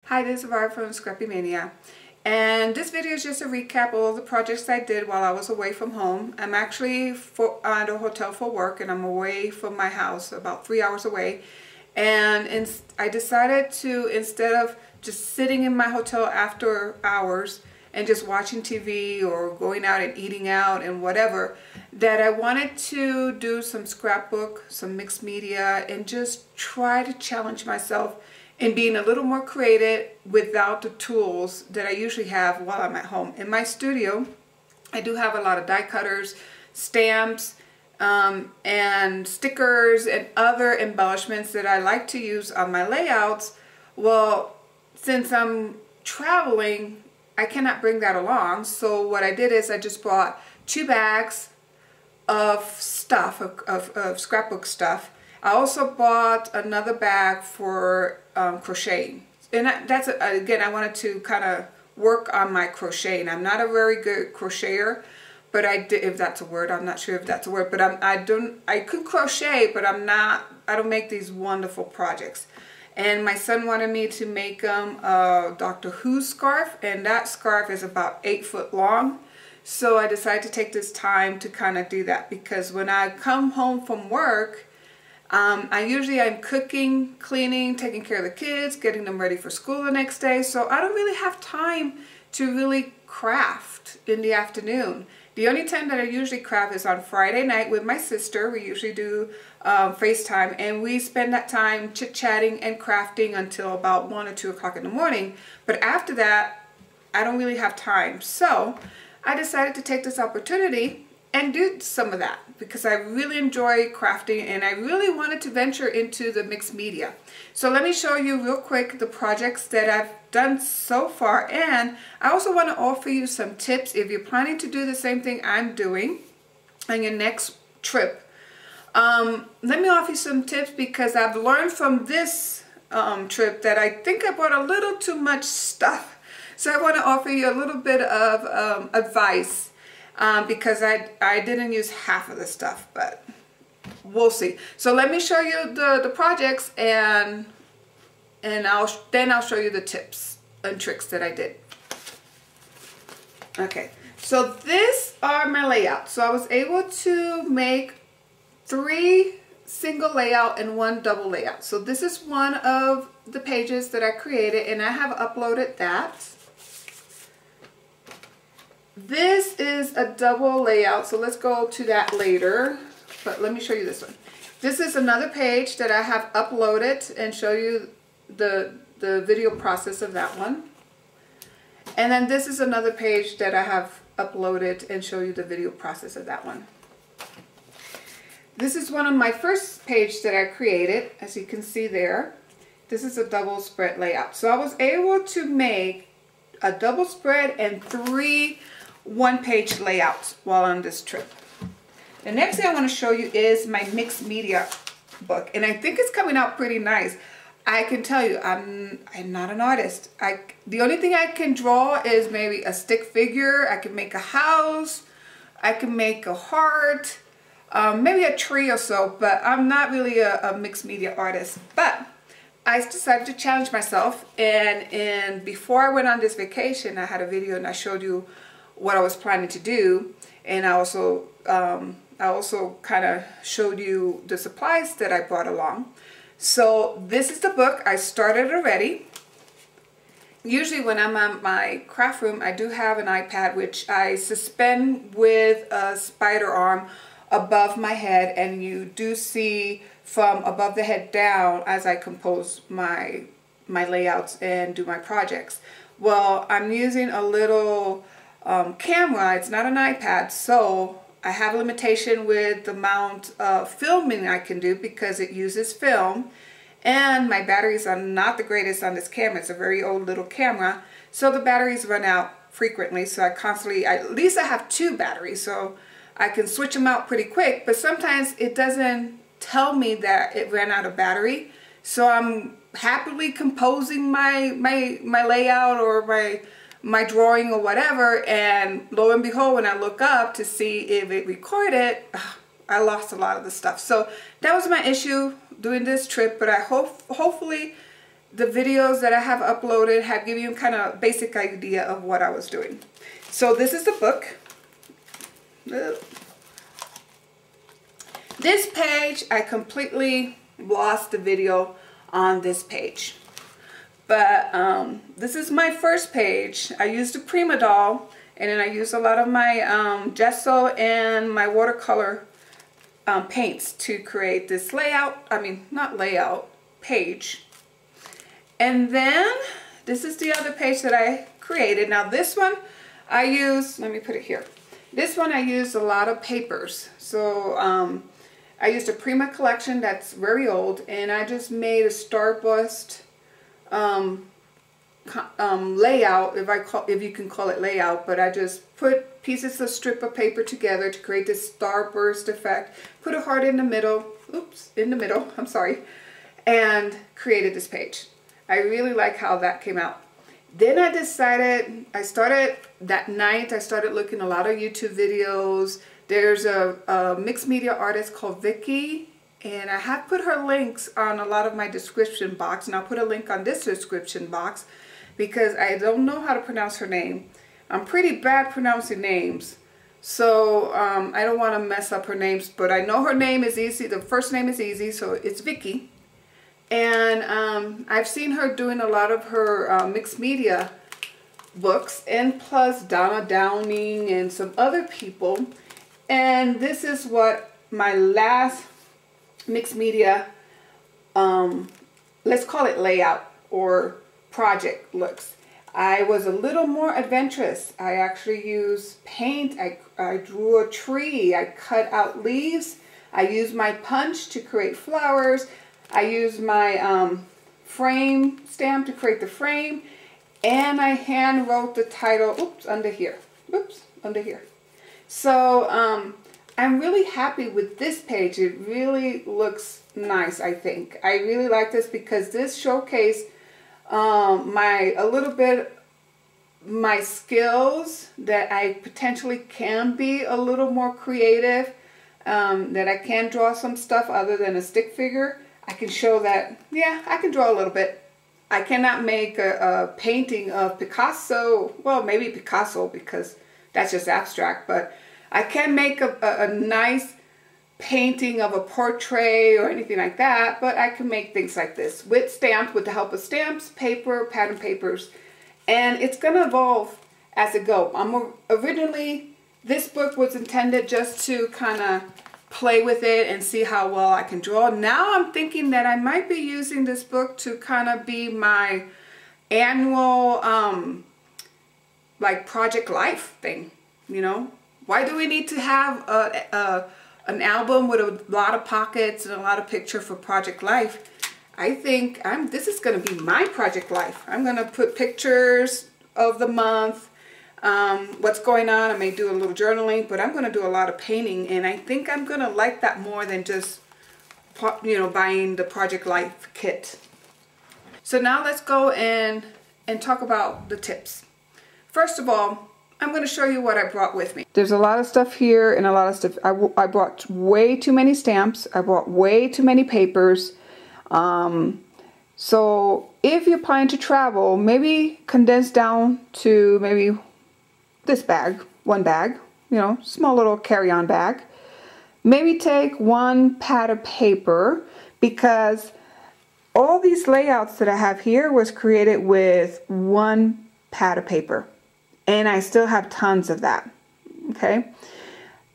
Hi, this is Var from Scrappy Mania, and this video is just a recap of all the projects I did while I was away from home. I'm actually at a hotel for work, and I'm away from my house, about 3 hours away. And I decided to, instead of just sitting in my hotel after hours and just watching TV or going out and eating out and whatever, that I wanted to do some scrapbook, some mixed media, and just try to challenge myself in being a little more creative without the tools that I usually have while I'm at home. In my studio, I do have a lot of die cutters, stamps, and stickers and other embellishments that I like to use on my layouts. Well, since I'm traveling, I cannot bring that along. So what I did is I just bought 2 bags of stuff, of scrapbook stuff. I also bought another bag for crocheting, and that's again, I wanted to kind of work on my crocheting. I'm not a very good crocheter, but I did, if that's a word, I'm not sure if that's a word, but I could crochet, but I don't make these wonderful projects. And my son wanted me to make him a Doctor Who scarf, and that scarf is about 8 foot long. So I decided to take this time to kind of do that, because when I come home from work, I'm cooking, cleaning, taking care of the kids, getting them ready for school the next day. So I don't really have time to really craft in the afternoon. The only time that I usually craft is on Friday night with my sister. We usually do FaceTime, and we spend that time chit-chatting and crafting until about 1 or 2 o'clock in the morning. But after that, I don't really have time. So I decided to take this opportunity and do some of that, because I really enjoy crafting and I really wanted to venture into the mixed media. So let me show you real quick the projects that I've done so far, and I also want to offer you some tips if you're planning to do the same thing I'm doing on your next trip. Let me offer you some tips, because I've learned from this trip that I think I brought a little too much stuff. So I want to offer you a little bit of advice. Because I didn't use half of the stuff, but we'll see. So let me show you the projects, and then I'll show you the tips and tricks that I did. Okay, so these are my layouts. So I was able to make 3 single layout and 1 double layout. So this is one of the pages that I created, and I have uploaded that. This is a double layout, so let's go to that later, but let me show you this one. This is another page that I have uploaded and show you the video process of that one. And then this is another page that I have uploaded and show you the video process of that one. This is one of my first page that I created, as you can see there. This is a double spread layout. So I was able to make a double spread and 3 one-page layouts while on this trip. The next thing I want to show you is my mixed media book, and I think it's coming out pretty nice. I can tell you, I'm not an artist. The only thing I can draw is maybe a stick figure. I can make a house. I can make a heart, maybe a tree or so, but I'm not really a mixed media artist. But I decided to challenge myself, and before I went on this vacation, I had a video and I showed you what I was planning to do, and I also kind of showed you the supplies that I brought along. So this is the book. I started already. Usually when I'm at my craft room, I do have an iPad which I suspend with a spider arm above my head, and you do see from above the head down as I compose my layouts and do my projects. Well, I'm using a little camera. It's not an iPad, so I have a limitation with the amount of filming I can do, because it uses film, and my batteries are not the greatest on this camera. It's a very old little camera, so the batteries run out frequently. So I constantly, at least I have 2 batteries, so I can switch them out pretty quick, but sometimes it doesn't tell me that it ran out of battery. So I'm happily composing my layout or my drawing or whatever, and lo and behold, when I look up to see if it recorded, I lost a lot of the stuff. So that was my issue doing this trip, but I hopefully the videos that I have uploaded have given you kind of basic idea of what I was doing. So this is the book. This page, I completely lost the video on this page. But this is my first page. I used a Prima doll, and then I used a lot of my gesso and my watercolor paints to create this layout, not layout, page. And then this is the other page that I created. Now this one I use, let me put it here. This one I used a lot of papers. So I used a Prima collection that's very old, and I just made a starburst layout, if you can call it layout, but I just put pieces of strip of paper together to create this starburst effect, put a heart in the middle, I'm sorry, and created this page. I really like how that came out. Then I decided, that night I started looking a lot of YouTube videos. There's a mixed media artist called Vicky, and I have put her links on a lot of my description box, and I'll put a link on this description box because I don't know how to pronounce her name. I'm pretty bad pronouncing names, so I don't want to mess up her names, but I know her name is easy. The first name is easy, so it's Vicky. And I've seen her doing a lot of her mixed media books, and plus Donna Downing and some other people. And this is what my last mixed media, let's call it layout or project looks. I was a little more adventurous. I actually used paint. I drew a tree. I cut out leaves. I used my punch to create flowers. I used my frame stamp to create the frame. And I hand wrote the title, under here. So I'm really happy with this page. It really looks nice, I think. I really like this because this showcased my skills, that I potentially can be a little more creative, that I can draw some stuff other than a stick figure. I can show that, yeah, I can draw a little bit. I cannot make a painting of Picasso. Well, maybe Picasso because that's just abstract, but I can make a nice painting of a portrait or anything like that, but I can make things like this with stamps, with the help of stamps, paper, pattern papers, and it's going to evolve as it goes. Originally, this book was intended just to kind of play with it and see how well I can draw. Now I'm thinking that I might be using this book to kind of be my annual like project life thing, you know. Why do we need to have an album with a lot of pockets and a lot of picture for project life? I think this is going to be my project life. I'm going to put pictures of the month, what's going on. I may do a little journaling, but I'm going to do a lot of painting, and I think I'm going to like that more than just, you know, buying the project life kit. So now let's go and talk about the tips. First of all, I'm going to show you what I brought with me. There's a lot of stuff here and a lot of stuff. I brought way too many stamps. I brought way too many papers. So if you're planning to travel, maybe condense down to maybe this bag, one bag, you know, small little carry-on bag. Maybe take one pad of paper, because all these layouts that I have here was created with one pad of paper. And I still have tons of that, okay?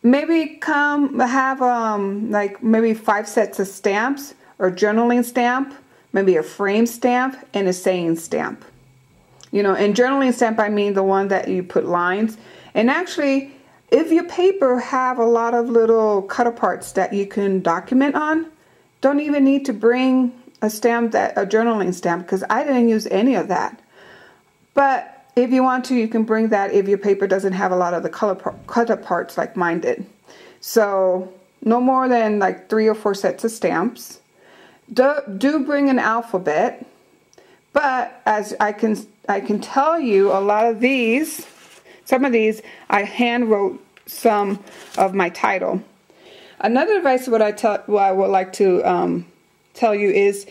Maybe have like maybe 5 sets of stamps, or journaling stamp, maybe a frame stamp, and a saying stamp. You know, and journaling stamp, I mean the one that you put lines. And actually, if your paper have a lot of little cut aparts that you can document on, don't even need to bring a stamp, a journaling stamp, because I didn't use any of that. But if you want to, you can bring that if your paper doesn't have a lot of the cut aparts like mine did. So no more than like 3 or 4 sets of stamps. Do bring an alphabet, but as I can tell you, a lot of these, some of these, I hand wrote some of my title. Another advice what I would like to tell you is,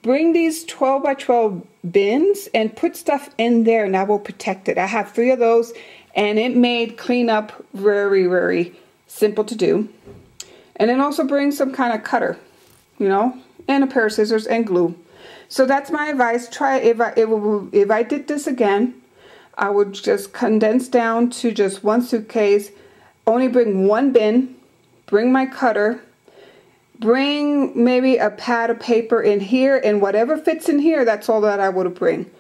bring these 12 by 12 bins and put stuff in there, and that will protect it. I have 3 of those, and it made cleanup very, very simple to do. And then also bring some kind of cutter, you know, and a pair of scissors and glue. So that's my advice. Try it. If I did this again, I would just condense down to just 1 suitcase, only bring 1 bin, bring my cutter, bring maybe a pad of paper in here, and whatever fits in here, that's all that I would bring.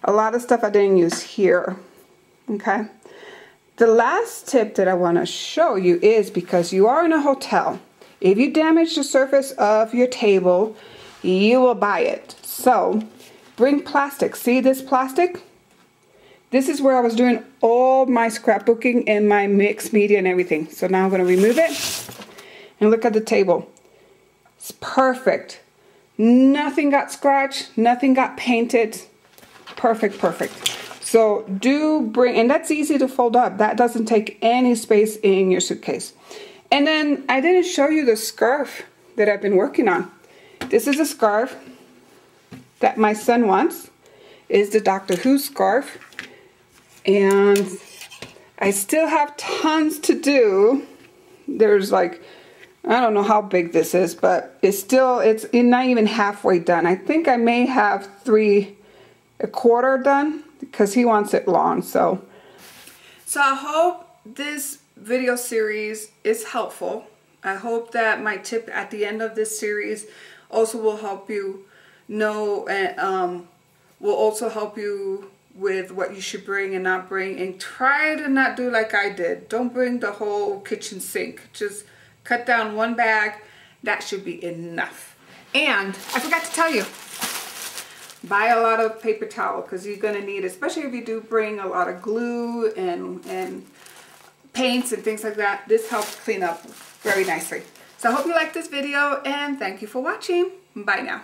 A lot of stuff I didn't use here. Okay. The last tip that I want to show you is, because you are in a hotel, if you damage the surface of your table, you will buy it. So bring plastic. See this plastic? This is where I was doing all my scrapbooking and my mixed media and everything. So now I'm going to remove it and look at the table. It's perfect. Nothing got scratched, nothing got painted. Perfect, perfect. So do bring, and that's easy to fold up. That doesn't take any space in your suitcase. And then I didn't show you the scarf that I've been working on. This is a scarf that my son wants. It's the Doctor Who scarf. And I still have tons to do. There's like, I don't know how big this is, but it's not even halfway done. I think I may have 3¼ done because he wants it long. So I hope this video series is helpful. I hope that my tip at the end of this series also will help you know, and will also help you with what you should bring and not bring, and try to not do like I did. Don't bring the whole kitchen sink. Just cut down 1 bag. That should be enough. And I forgot to tell you, buy a lot of paper towel, because you're going to need it, especially if you do bring a lot of glue and paints and things like that. This helps clean up very nicely. So I hope you liked this video, and thank you for watching. Bye now.